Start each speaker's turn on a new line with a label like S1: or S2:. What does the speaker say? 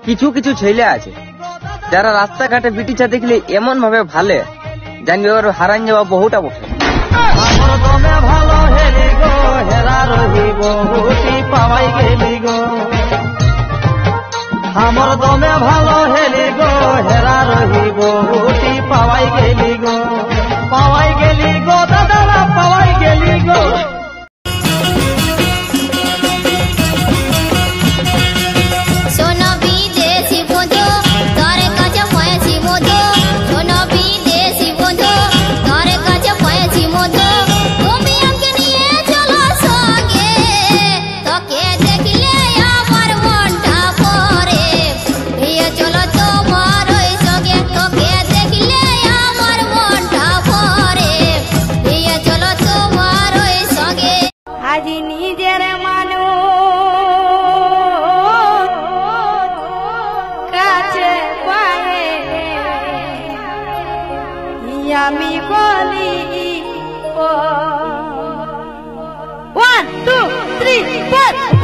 S1: কিছু কিছু ছেলে আছে যারা রাস্তাঘাটে বিটিচা দেখলে এমন ভাবে ভালে জানবে ওর হারান যাওয়া বহুটা বটে।
S2: আমার দমে ভালো হেলি গো হেরা রহিব হুটি পাওয়াই গেলি গো দাদা পাওয়াই গেলি গো।
S3: নিজের মানুষ কাছে পায়ে আমি বলি 1 2 3 4